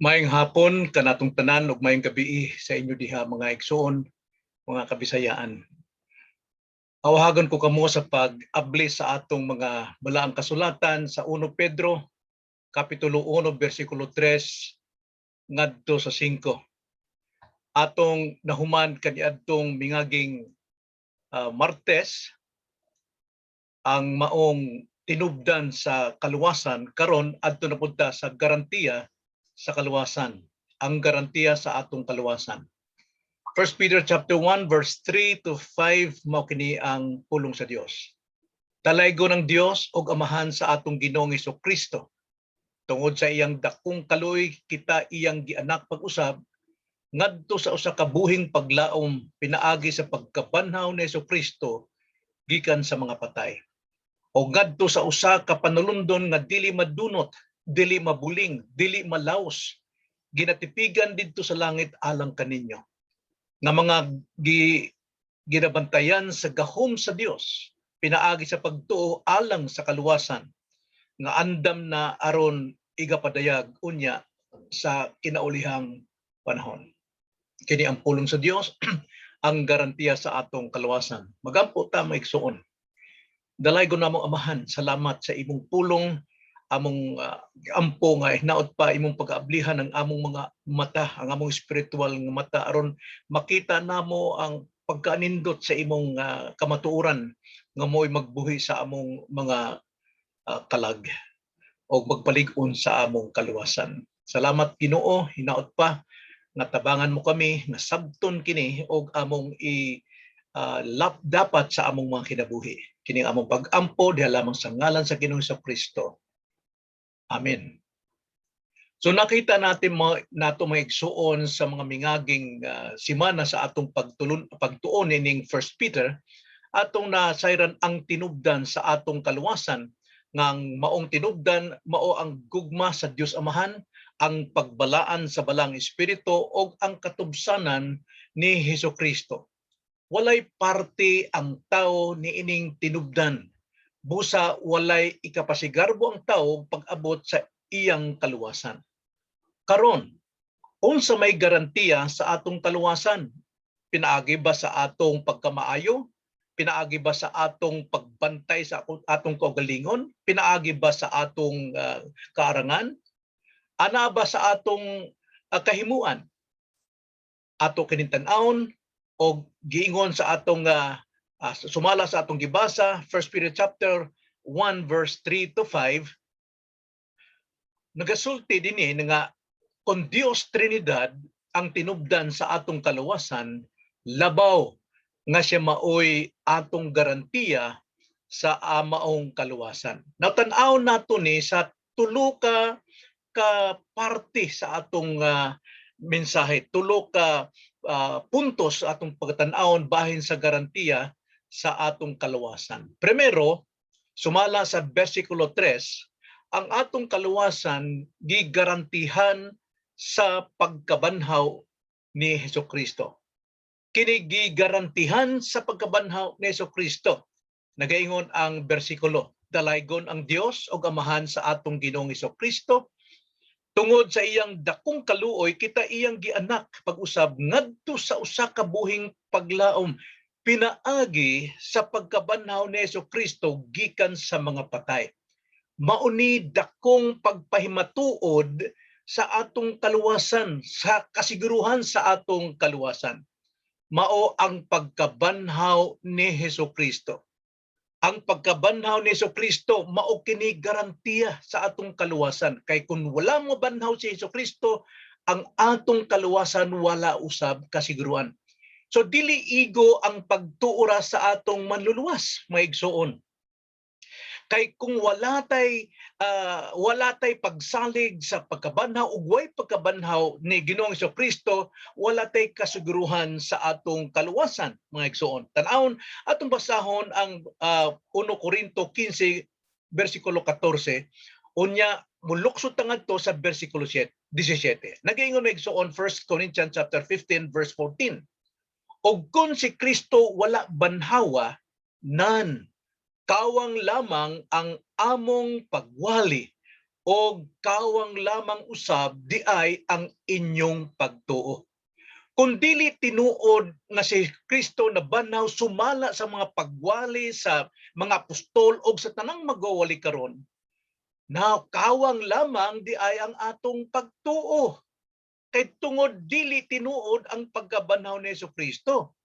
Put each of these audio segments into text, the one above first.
Maayong hapon kanatong tanan ug maayong gabi sa inyo diha mga igsoon, mga kabisayaan. Awahagon ko kamo sa pag-abli sa atong mga balaang kasulatan sa 1 Pedro kapitulo 1 bersikulo 3 ngadto sa 5. Atong nahuman kaniadtong mingaging Martes ang maong tinubdan sa kaluwasan karon adto na punta sa garantiya sa kaluwasan. Ang garantiya sa atong kaluwasan. 1 Peter chapter 1 verse 3 to 5 mao kini ang pulong sa Dios. Talaygo ng Dios og Amahan sa atong Ginoong Hesukristo. Tungod sa iyang dakong kaluoy kita iyang gianak pag-usab ngadto sa usa ka buhing paglaom pinaagi sa pagkabanhaw ni Hesukristo gikan sa mga patay. O ngadto sa usa ka panulundon nga dili madunot, dili mabuling, dili malaos, ginatipigan didto sa langit alang kaninyo. Nga mga ginabantayan sa gahom sa Dios, pinaagi sa pagtuo alang sa kaluwasan, nga andam na aron igapadayag unya sa kinaulihang panahon. Kini ang pulong sa Dios, ang garantiya sa atong kaluwasan. Magampo ta maigsuon. Dalaygo namong Amahan, salamat sa imong pulong, among ampo nga hinaot pa imong pag-aablihan ang among mga mata, ang among spiritual nga mata aron makita namo ang pagkanindot sa imong kamatuoran nga mo'y magbuhi sa among mga kalag o magpalig-on sa among kaluwasan. Salamat Ginoo, hinaot pa nga tabangan mo kami nga sabton kini og among dapat sa among mga kinabuhi. Kini among pag-ampo diha lamang sa ngalan sa Ginoong Hesukristo. Amen. So nakita natin nato maigsuon sa mga mingaging simana sa atong pagtuon ining 1 Peter atong nasayran ang tinubdan sa atong kaluwasan ngang maong tinubdan mao ang gugma sa Dios Amahan, ang pagbalaan sa balang espiritu ug ang katubsanan ni Hesukristo. Walay parte ang tao ni ining tinubdan. Busa walay ikapasigarbo ang tao pag-abot sa iyang kaluwasan. Karon, unsa may garantiya sa atong kaluwasan? Pinaagi ba sa atong pagkamaayo? Pinaagi ba sa atong pagbantay sa atong kaugalingon? Pinaagi ba sa atong kaarangan? Ana ba sa atong kahimuan? Ato kinintan-aon o giingon sa atong sumala sa atong gibasa 1 Peter chapter 1 verse 3 to 5, nagasulti dinhi nga kung Dios Trinidad ang tinubdan sa atong kaluwasan, labaw nga siya maoy atong garantiya sa maong kaluwasan. Natan-aw nato ni sa tulo ka parte sa atong mensahe, tulo ka puntos sa atong pagtan-awon bahin sa garantiya sa atong kaluwasan. Primero, sumala sa bersikulo 3, ang atong kaluwasan gigarantihan sa pagkabanhaw ni Hesukristo. Kini gigarantihan sa pagkabanhaw ni Hesukristo. Nagaingon ang bersikulo, dalaygon ang Dios og Amahan sa atong Ginoong Hesukristo. Tungod sa iyang dakong kaluoy, kita iyang gianak pag-usab ngadto sa usa ka buhing paglaom pinaagi sa pagkabanhaw ni Hesukristo gikan sa mga patay. Mauni dakong pagpahimatuod sa atong kaluwasan, sa kasiguruhan sa atong kaluwasan. Mao ang pagkabanhaw ni Hesukristo. Ang pagkabanhaw ni Hesukristo mao kini garantiya sa atong kaluwasan. Kay kung wala mo banhaw si Hesukristo, ang atong kaluwasan wala usab kasiguruhan. So dili igo ang pagtuora sa atong manluluwas, maigsuon. Kay kung wala tay pagsalig sa pagkabanhaw ug way pagkabanhaw ni Ginoong Hesukristo, wala tay kasiguruhan sa atong kaluwasan, mga igsoon. Tan-awon atong basahon ang 1 Corinto 15 bersikulo 14, unya muluksod ta ngadto sa bersikulo 17. Nagaingon mga igsoon 1 Corinthians chapter 15 verse 14. Og kung si Kristo wala banhawa, nan kawang lamang ang among pagwali o kawang lamang usab di ay ang inyong pagtuo. Kung dili tinuod nga si Kristo na banaw sumala sa mga pagwali sa mga apostol o sa tanang magwawali karon, na kawang lamang di ay ang atong pagtuo. Kay tungod dili tinuod ang pagkabanhaw ni Kristo.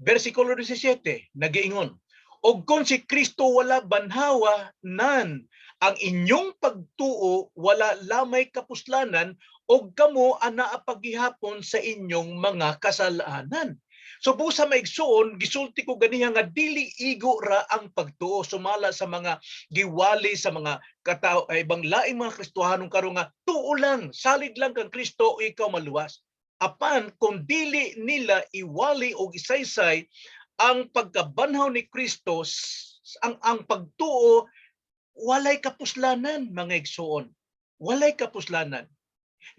Versikulo 17, nagiingon, "Og kung si Kristo wala banhawa nan, ang inyong pagtuo wala lamay kapuslanan, og kamo anaa paghihapon sa inyong mga kasalanan." So busa maigsuon, gisulti ko ganiha nga dili igo ra ang pagtuo sumala sa mga giwali sa mga katao ay ibang laing mga Kristohanon karon nga tuo lang, salig lang kang Kristo o ikaw maluwas. Apan kung dili nila iwali o isaysay ang pagkabanhaw ni Kristo, ang pagtuo, walay kapuslanan, mga igsoon. Walay kapuslanan.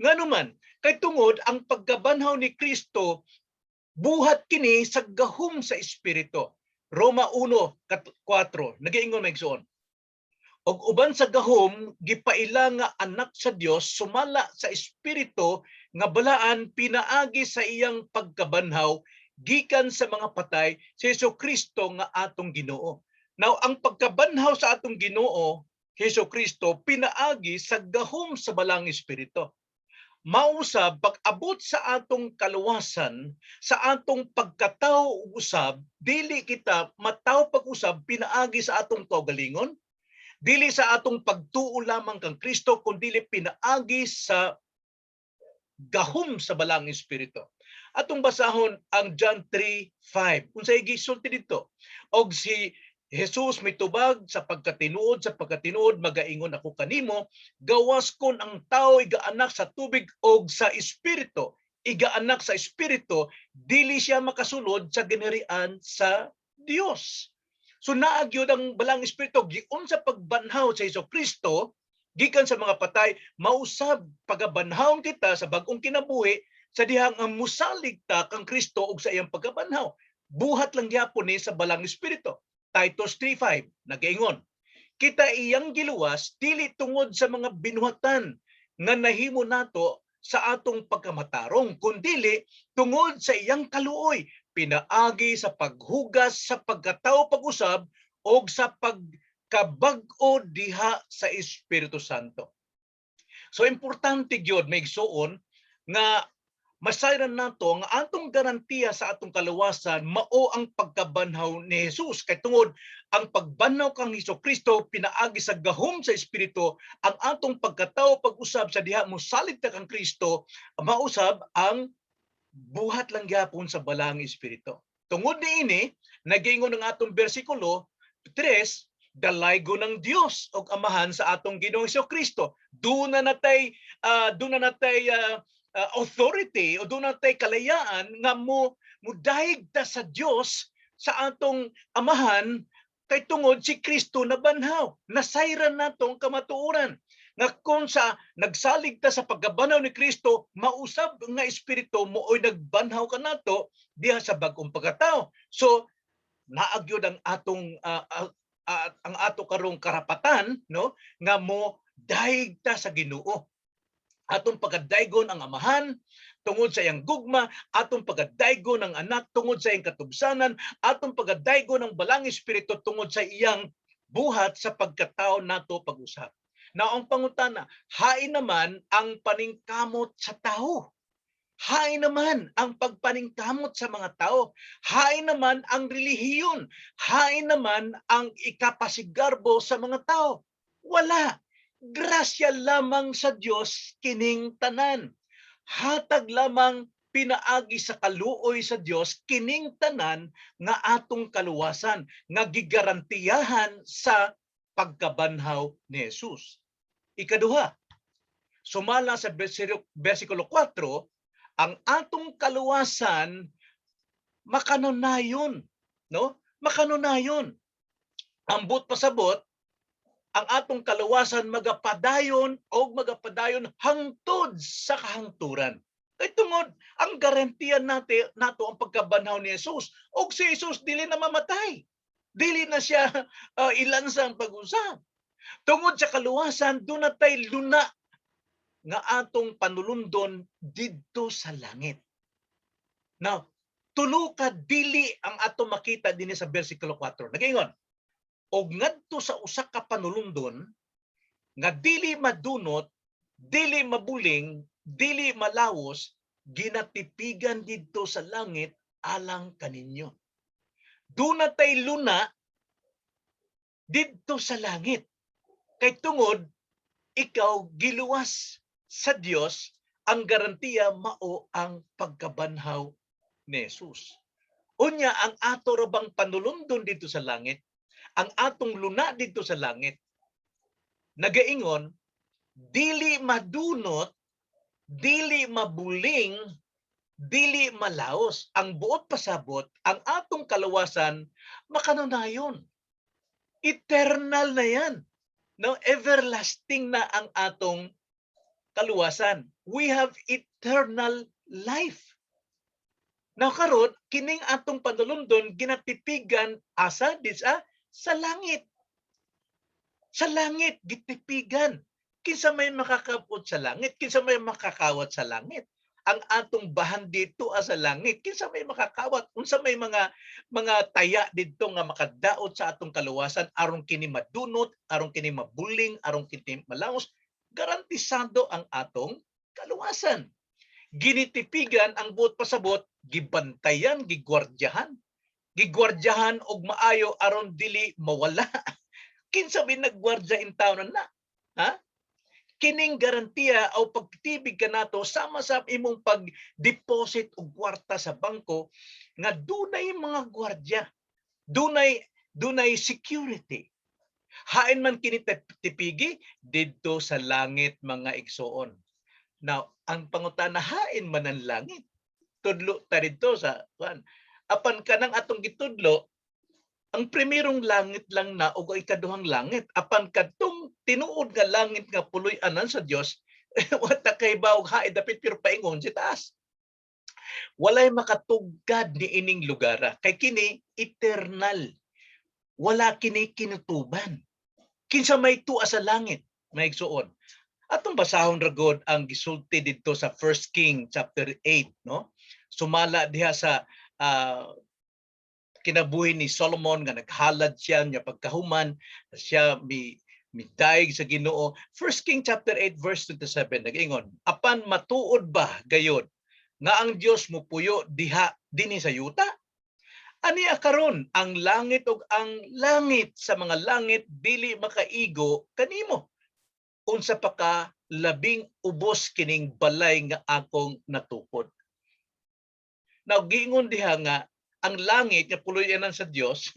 Nganuman, kay tungod ang pagkabanhaw ni Kristo, buhat kini sa gahom sa Espiritu. Roma 1:4, nagiingon mga igsoon. Og uban sa gahom, gipaila nga anak sa Dios sumala sa Espiritu nga balaan pinaagi sa iyang pagkabanhaw gikan sa mga patay si Jesu-Kristo nga atong Ginoo. Now, ang pagkabanhaw sa atong Ginoo, Jesu-Kristo, pinaagi sa gahom sa balang Espiritu. Mausab pag-abot sa atong kaluwasan, sa atong pagkatawo usab, dili kita mataw pag-usab pinaagi sa atong kaugalingon, dili sa atong pagtuo lamang kang Kristo, kundi pinaagi sa gahom sa balang Espiritu. Atong basahon ang John 3:5. Unsay gisulti dito? Og si Jesus mitubag sa pagkatinuod magaingon ako kanimo, gawas kon ang tao igaanak sa tubig og sa espiritu. Igaanak sa espiritu, dili siya makasulod sa ginharian sa Dios. So naagyo ang balang espiritu giun sa pagbanhaw sa Jesu-Kristo gikan sa mga patay, mausab pagabanhawon kita sa bag-ong kinabuhi sa dihang ang musalig ta kang Kristo og sa iyang pagkabanhaw. Buhat lang gyapon ni sa balang espiritu. Titus 3:5 nagaingon, kita iyang giluwas dili tungod sa mga binuhatan nga nahimo nato sa atong pagkamatarong, kundili tungod sa iyang kaluoy, pinaagi sa paghugas sa pagkatawo pag-usab og sa pagkabag-o diha sa Espiritu Santo. So importante gyud may igsuon nga masayran nato nga atong garantiya sa atong kaluwasan mao ang pagkabanhaw ni Jesus. Kay tungod ang pagbanhaw kang Jesu-Kristo pinaagi sa gahom sa Espiritu, ang atong pagkatawo pag-usab sa diha mosalig ta kang Kristo, mausab ang buhat lang gyapon sa balang Espiritu. Tungod niini, nagingon ang atong bersikulo 3, dalaygo ng Dios og Amahan sa atong Ginoong Jesu-Kristo. Doon na natay authority o doon natay kalayaan nga mudahig ta sa Dios sa atong Amahan kay tungod si Kristo na banhaw. Nasayran natong kamatuoran nga kung sa nagsalig ta sa pagkabanhaw ni Kristo, mausab nga espiritu mooy nagbanhaw kanato diha sa bag-ong pagkatao. So naagyod ang atong ang ato karong karapatan, no, nga mo dahig ta sa Ginoo. Atong pagkadaygon ang Amahan tungod sa iyang gugma, atong pagkadaygon ang Anak tungod sa iyang katubsanan, atong pagkadaygon ang Balang Espiritu tungod sa iyang buhat sa pagkatao nato pag-usap. Na ang pangutana, hain naman ang paningkamot sa tao. Hain naman ang pagpaningkamot sa mga tao. Hain naman ang relihiyon. Hain naman ang ikapasigarbo sa mga tao. Wala. Grasya lamang sa Dios kining tanan. Hatag lamang pinaagi sa kaluoy sa Dios kining tanan nga atong kaluwasan nga gigarantiyahan sa pagkabanhaw ni Jesus. Ikaduha, sumala sa versikulo 4, ang atong kaluwasan makanunayon, no? Makanunayon. Ambot pasabot ang atong kaluwasan magapadayon hangtod sa kahangturan. Kay tungod ang garantiya nato ang pagkabanhaw ni Jesus. Og si Jesus dili na mamatay. Dili na siya ilansa ang pag-usab. Tungod sa kaluwasan, doon na tayo luna nga atong panulundon didto sa langit. Now, tulo ka dili ang ato makita dinhi sa bersikulo 4. Nagaingon, og ngadto sa usa ka panulundon nga dili madunot, dili mabuling, dili malawos, ginatipigan didto sa langit alang kaninyo. Doon na tayo luna didto sa langit. Kay tungod, ikaw giluwas sa Dios, ang garantiya mao ang pagkabanhaw ni Jesus. Unya, ang ato rabang panulundon dito sa langit, ang atong luna dito sa langit, nagaingon, dili madunot, dili mabuling, dili malaos. Ang buot pasabot, ang atong kalawasan, makanunayon. Eternal na yan. No, everlasting na ang atong kaluwasan. We have eternal life. Now karon, kining atong panulundon ginatipigan asa sa langit. Sa langit gitipigan. Kinsa may makakapot sa langit, kinsa may makakawat sa langit. Ang atong bahan dito sa langit, kinsa may makakawat, unsa may mga taya didto nga makadaot sa atong kaluwasan aron kini madunot, aron kini mabuling, aron kini malaos, garantisado ang atong kaluwasan. Ginitipigan ang buot pasabot, gibantayan, gigwardyahan. Gigwardyahan og maayo aron dili mawala. Kinsa may nagwardya in town na? Ha? Kining garantiya o pagtitibig kanato sama sa imong pag-deposit og kwarta sa bangko nga dunay mga gwardiya, dunay security. Hain man kini tipigi didto sa langit mga igsoon. Now, ang pangutana, hain man ang langit. Tudlo ta didto sa kuan. Apan kanang atong gitudlo, ang primerong langit lang na o ikaduhang langit. Apan kadtong tinuod nga langit nga puloy-anan sa Dios, wata kay bawog haid dapit pero paingon si taas. Walay makatugkad ni ining lugar kay kini eternal. Wala kini kinutuban. Kinsa may tuwa sa langit, may igsuon. Atong basahon ra gud ang gisulti didto sa 1 King chapter 8, no? Sumala diha sa kinabuhi ni Solomon nga naghalad siya niya pagkahuman, siya midayeg sa Ginoo. 1 King chapter 8 verse 27 nag-ingon, apan matuod ba gayod nga ang Dios mopuyo diha dinhi sa yuta? Aniya karon ang langit ug ang langit sa mga langit dili makaigo kanimo. Unsa pa ka labing ubos kining balay nga akong natukod. Now giingon diha nga ang langit nga puloy-anan sa Dios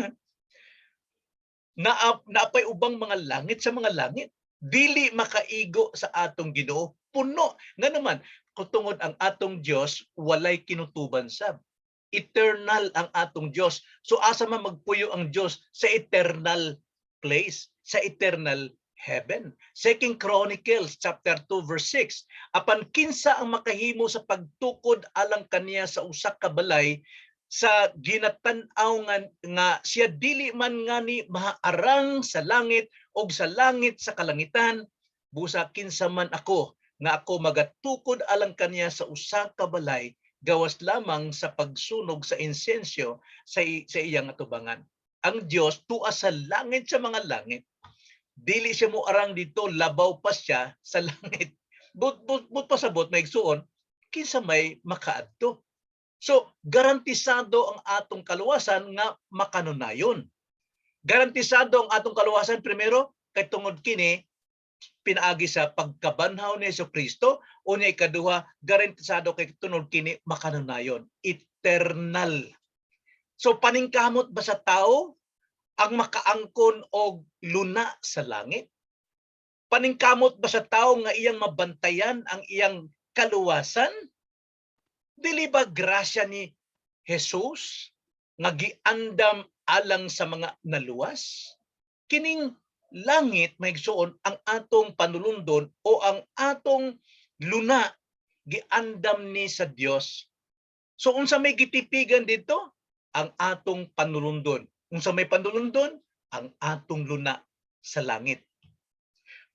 naapay ubang mga langit sa mga langit dili makaigo sa atong Ginoo, puno nga naman kutungod ang atong Dios walay kinutuban sab. Eternal ang atong Dios. So asa man magpuyo ang Dios sa eternal place, sa eternal heaven. 2 Chronicles chapter 2 verse 6. Apan kinsa ang makahimo sa pagtukod alang kaniya sa usa ka balay sa ginatan-aw nga siya dili man ngani maarang sa langit o sa langit sa kalangitan, busa kinsa man ako nga ako magatukod alang kaniya sa usa ka balay gawas lamang sa pagsunog sa insensyo sa iyang atubangan. Ang Dios tuwa sa langit sa mga langit. Dili siya mo arang dito, labaw pa siya sa langit. But pasabot may igsuon, kinsa may makaadto. So, garantisado ang atong kaluwasan nga makanunayon. Garantisado ang atong kaluwasan primero kay tungod kini pinaagi sa pagkabanhaw ni Jesucristo, o niya ikaduha garantisado kay tungod kini makanunayon, eternal. So paningkamot ba sa tao ang makaangkon og luna sa langit? Paningkamot ba sa tao nga iyang mabantayan ang iyang kaluwasan? Dili ba grasya ni Jesus nga giandam alang sa mga naluwas? Kining langit maigsuon ang atong panulundon o ang atong luna giandam ni sa Dios. So unsa may gitipigan dito? Ang atong panulundon. Unsa may panulundon? Ang atong luna sa langit.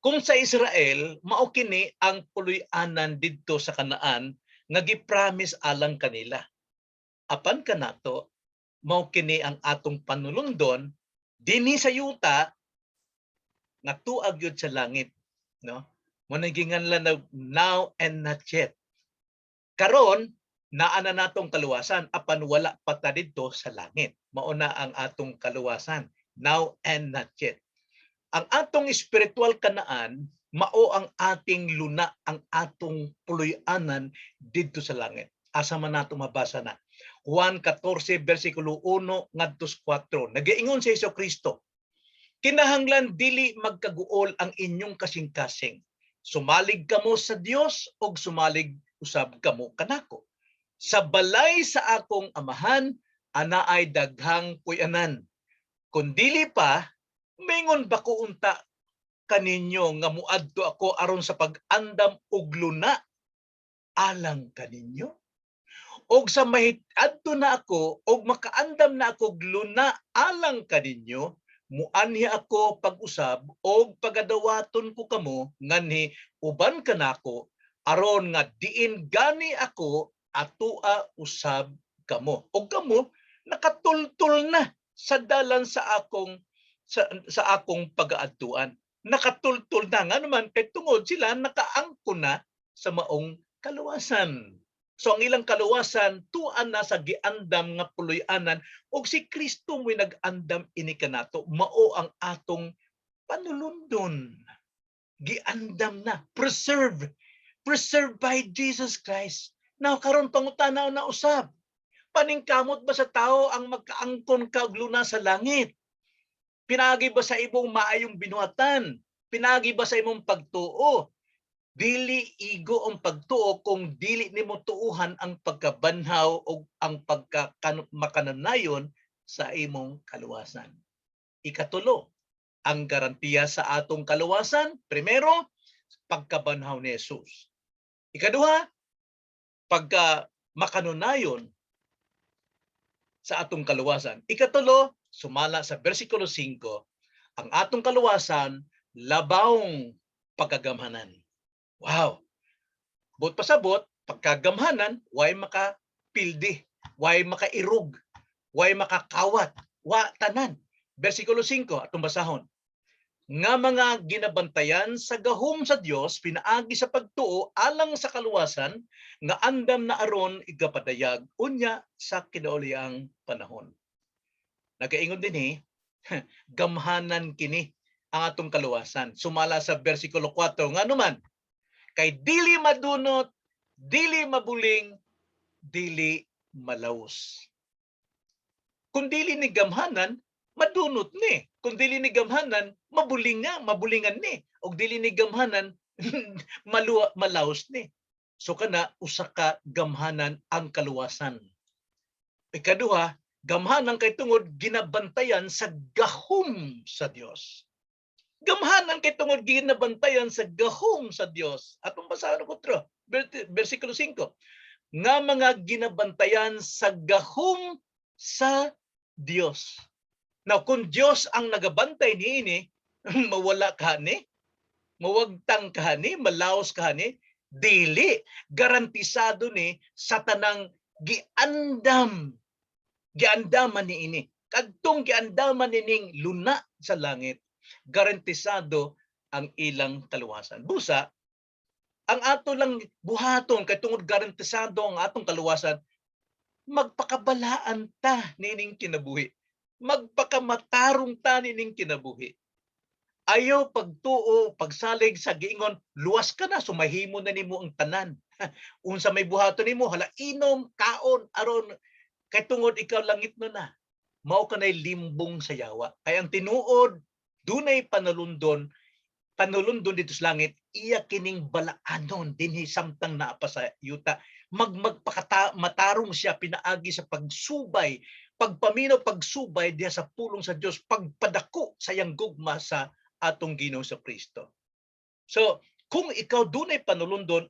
Kung sa Israel, mao kini ang puloy-anan didto sa Kanaan nga gi-promise alang kanila. Apan kanato, mao kini ang atong panulundon dinhi sa yuta nga tuag yun sa langit, no? Mo naginganlan na now and not yet. Karon naa na natong kaluwasan apan wala pa ta didto sa langit. Mao na ang atong kaluwasan, now and not yet. Ang atong spiritual kanaan mao ang ating luna, ang atong puloy-anan didto sa langit. Asa man nato mabasa na. Juan 14 bersikulo 1 ngadto 4. Nagaingon si Jesucristo, kinahanglan dili magkaguol ang inyong kasing-kasing. Sumalig kamo sa Dios o sumalig usab kamo kanako. Sa balay sa akong amahan, ana ay daghang puy-anan. Kung dili pa, mingon ba ko unta kaninyo nga muadto ako aron sa pag-andam og luna alang kaninyo? Og sa mahit-adto na ako og makaandam na ako og luna alang kaninyo, muanhi ako pag-usab og pagadawaton ko kamo nganhi uban kanako aron nga diin gani ako atua usab kamo. Og kamo nakatultol na sa dalan sa akong pagaadtuan. Nakatultol na nga naman kay tungod sila nakaangko na sa maong kaluwasan. So ang ilang kaluwasan tuan na sa giandam nga puloy-anan ug si Kristo mo'y nag-andam ini kanato, mao ang atong panulundon. Giandam na, preserved by Jesus Christ. Now karon pangutanaw na usab, paningkamot ba sa tao ang magkaangkon kag luna sa langit? Pinagi ba sa imong maayong binuhatan? Pinagi ba sa imong pagtuo? Dili igo ang pagtuo kung dili nimo tuuhan ang pagkabanhaw o ang pagkamakanayon sa imong kaluwasan. Ikatulo, ang garantiya sa atong kaluwasan, primero, pagkabanhaw ni Jesus. Ikaduha, pagkamakanunayon sa atong kaluwasan. Ikatulo, sumala sa bersikulo 5, ang atong kaluwasan, labawng pagkagamhanan. Wow! Bot pasabot, pagkagamhanan, way makapildi, way makairog, way makakawat, wa tanan. Bersikulo 5, atong basahon. Nga mga ginabantayan sa gahom sa Dios pinaagi sa pagtuo alang sa kaluwasan nga andam na aron igapadayag unya sa kinauliang panahon. Nagaingon din gamhanan kini ang atong kaluwasan. Sumala sa bersikulo 4 nga naman, kay dili madunot, dili mabuling, dili malaos. Kung dili ni gamhanan, madunot ni. Kung dili ni gamhanan, mabulingan ni. Og dili ni gamhanan, malaos ni. So kana usa ka gamhanan ang kaluwasan. Ikaduha, gamhanan kay tungod ginabantayan sa gahom sa Dios. Gamhanan kay tungod ginabantayan sa gahom sa Dios. Atong basahan ko bersikulo 5. Nga mga ginabantayan sa gahom sa Dios. Now, kung Dios ang nagabantay niini, mawala ka ni, mawagtang ka ni, malaos ka ni, dili, garantisado ni sa tanang giandaman niini. Kadtong giandaman nining luna sa langit, garantisado ang ilang kaluwasan. Busa, ang ato lang buhaton kay tungod garantisado ang atong kaluwasan, magpakabalaan ta nining kinabuhi. Magpakamatarong ta nining kinabuhi. Ayaw pagtuo, pagsalig sa giingon, luwas ka na, sumahimo na nimo ang tanan. Unsa may buhaton nimo, hala inom, kaon, aron, kay tungod ikaw langit na. Mao kanay limbong sa yawa. Kay ang tinuod, dunay panulundon dito sa langit, iya kining balaanon dinhi samtang naa pa sa yuta. Matarong siya pinaagi sa pagsubay, pagpaminaw, pagsubay diha sa pulong sa Dios, pagpadako sa iyang gugma sa atong Ginoo sa Kristo. So, kung ikaw dunay panulundon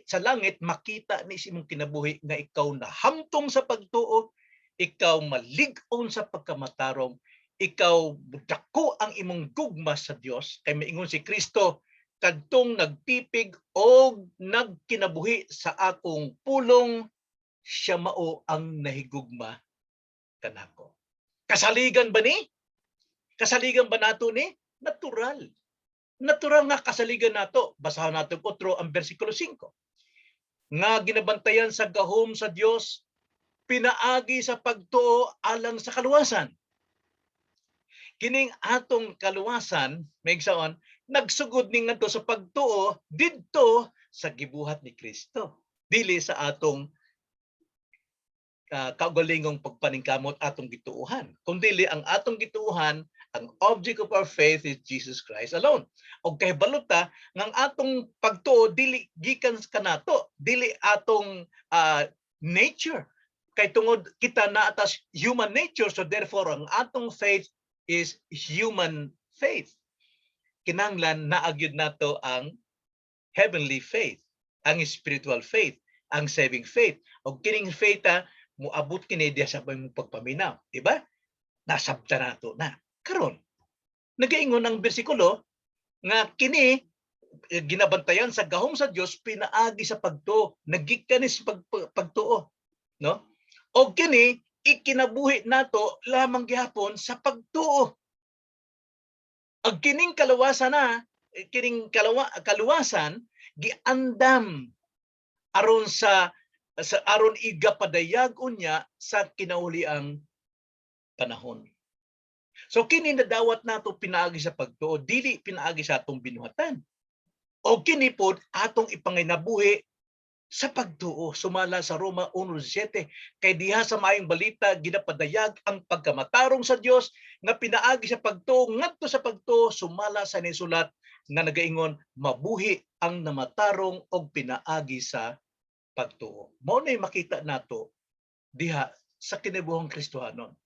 sa langit, makita ni imong kinabuhi nga ikaw nahamtong sa pagtuo, ikaw malig-on sa pagkamatarong, ikaw dako ang imong gugma sa Dios kay maingon si Kristo kadtong nagtipig o nagkinabuhi sa akong pulong, siya mao ang nahigugma kanako. Kasaligan ba ni? Kasaligan ba nato ni? Natural. Natural nga kasaligan nato. Basahan nato otro ang bersikulo 5. Nga ginabantayan sa gahom sa Dios, pinaagi sa pagtuo alang sa kaluwasan. Kining atong kaluwasan, maigsaon, nagsugod ning ngadto sa pagtuo didto sa gibuhat ni Kristo. Dili sa atong kaugalingong pagpaningkamot atong gituuhan. Kundi ang atong gituuhan, ang object of our faith is Jesus Christ alone. Og kahibalo ta ng atong pagtuo dili gikan kanato, dili atong nature. Kay tungod kita na atas human nature, so therefore ang atong faith is human faith. Kinahanglan naagyud nato ang heavenly faith, ang spiritual faith, ang saving faith. Og kining faith moabot kini diha sa pagpaminaw, di ba? Nasabta nato na. Karon, nagaingon ang bersikulo nga kini ginabantayan sa gahom sa Dios pinaagi sa pagtuo, nagikanis pagtuo, no? Og kini ikinabuhi nato lamang gihapon sa pagtuo. Ang kining kaluwasan kining kaluwasan giandam aron sa aron igapadayag unya sa kinauliang panahon. So kini nadawat nato pinaagi sa pagtuo, dili pinaagi sa atong binuhatan. O kini pod atong ipanginabuhi sa pagtuo, sumala sa Roma 1:7, kay diha sa maayong balita ginapadayag ang pagkamatarong sa Dios nga pinaagi sa pagtuo ngadto sa pagtuo, sumala sa nisulat nga nagaingon mabuhi ang namatarong og pinaagi sa pagtuo. Mao nay makita nato diha sa kinibuhang Kristohanon.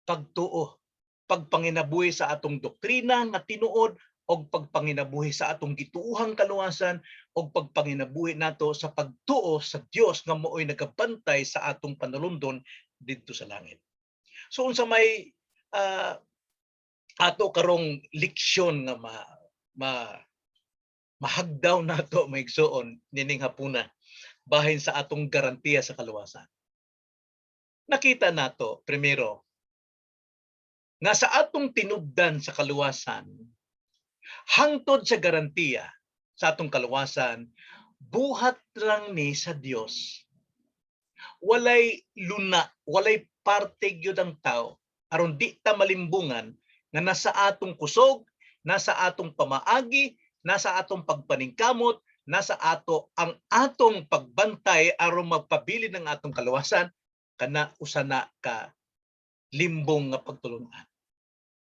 Pagtuo, pagpanginabuhi sa atong doktrina nga tinuod og pagpanginabuhi sa atong gituuhang kaluwasan og pagpanginabuhi nato sa pagtuo sa Dios nga mao'y nagabantay sa atong panulundon didto sa langit. So unsa may ato karong leksyon nga mahagdaw nato maigsuon nining hapuna bahin sa atong garantiya sa kaluwasan. Nakita nato primero nga sa atong tinubdan sa kaluwasan, hangtod sa garantiya sa atong kaluwasan, buhat lang ni sa Dios. Walay luna, walay parte gyud ang tao aron di ta malimbungan nga nasa atong kusog, nasa atong pamaagi, nasa atong pagpaningkamot, nasa ato ang atong pagbantay aron magpabilin ng atong kaluwasan kana usana ka limbong nga pagtulunan.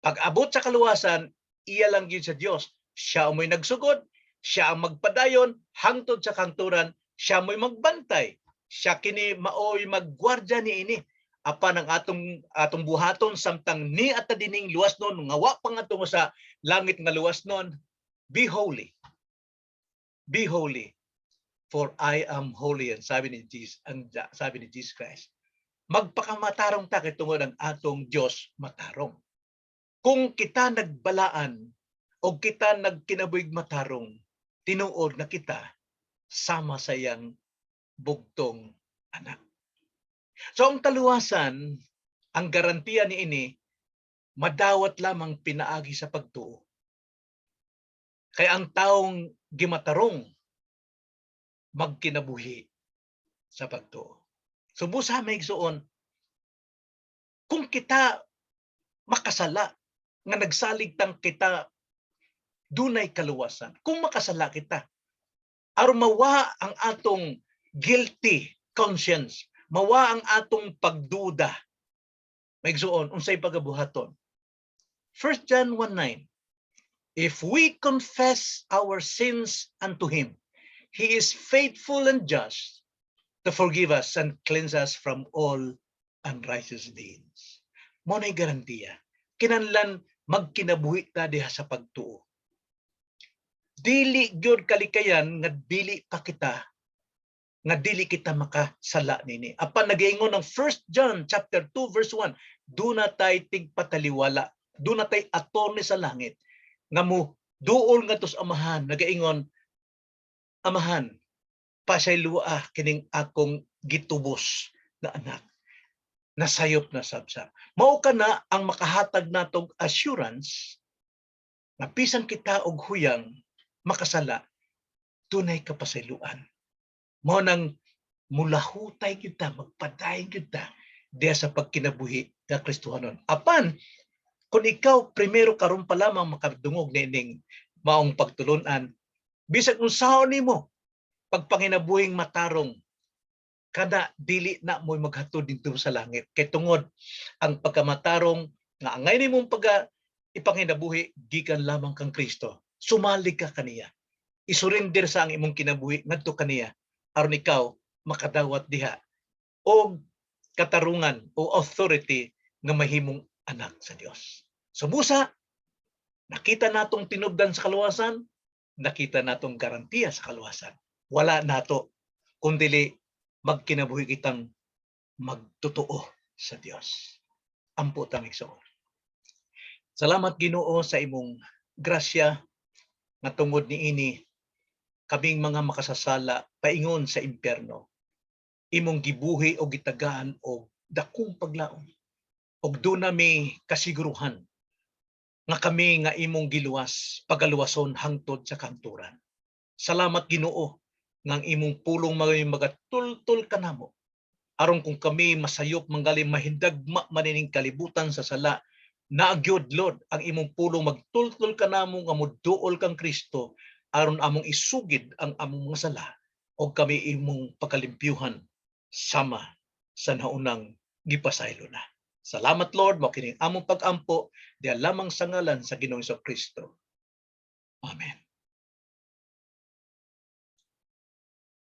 Pag-abot sa kaluwasan, iya lang gyud sa Dios. Siya mo'y nagsugod, siya ang magpadayon hangtod sa kanturan, siya mo'y magbantay. Siya kini maoy maggwardya niini. Apan ang atong buhaton samtang ni at dining luwasnon nga wa pa ngadto sa langit nga luwasnon, be holy. Be holy, for I am holy, and sabi ni Jesus Christ. Magpakamatarong ta kay tungod ang atong Dios matarong. Kung kita nagbalaan o kita nagkinabuhig matarong, tinuod na kita sama sa iyang bugtong anak. So ang kaluwasan, ang garantiya niini, madawat lamang pinaagi sa pagtuo. Kaya ang taong gimatarong, magkinabuhi sa pagtuo. So busa maigsuon, kung kita makasala, nga nagsalig tang kita dunay kaluwasan, kung makasala kita, aron mawa ang atong guilty conscience, mawa ang atong pagduda, maigsuon, unsay pagabuhaton. 1 John 1:9, if we confess our sins unto Him, He is faithful and just to forgive us and cleanse us from all unrighteous deeds. Mo na'y garantiya. Kinahanglan magkinabuhi ta diha sa pagtuo. Dili gyud kalikayan nga dili pa kita, nga dili kita makasala nini. Apan nagaingon ng 1 John chapter 2 verse 1, do na tay tigpataliwala, do na tay attorney sa langit nga mo duol nga tos amahan nagaingon, amahan pasayloa kining akong gitubos na anak, nasayop na sabsa. Mao kana ang makahatag natog assurance na bisan kita og huyang makasala, tunay kapasayloan. Mao nang mulahutay kita, magpadayon kita diya sa pagkinabuhi nga Kristohanon. Apan kung ikaw primero karon pa lamang makadungog nining maong pagtulunan, bisag unsaon nimo pagpanginabuhing matarong, kada dili na mo'y maghatod dito sa langit. Kay tungod ang pagkamatarong nga angay nimong ipanginabuhi gikan lamang kang Kristo. Sumali ka kaniya. Isurrender sa ang imong kinabuhi ngadto kaniya aron ikaw makadawat diha og katarungan o authority nga mahimong anak sa Dios. Sumusa, nakita natong tinubdan sa kaluwasan, nakita natong garantiya sa kaluwasan. Wala nato kundi magkinabuhi kitang magtotoo sa Dios. Ampo ta migsuon. Salamat Ginoo sa imong grasya nga tungod niini kaming mga makasasala paingon sa impyerno. Imong gibuhi o gitagaan og dakong paglaom. Og doon nami kasiguruhan nga kami nga imong giluwas pagaluwason hangtod sa kanturan. Salamat Ginoo nga ang imong pulong magatultol kanamo aron kung kami masayop manggaling mahindagma manining kalibutan sa sala, naagyod Lord ang imong pulong magtultol kanamo nga moduol kang Kristo aron among isugid ang among mga sala o kami imong pagkalimpyuhan sama sa naunang gipasaylo na. Salamat Lord, mao kining among pag-ampo diha lamang sa ngalan sa Ginoong Kristo.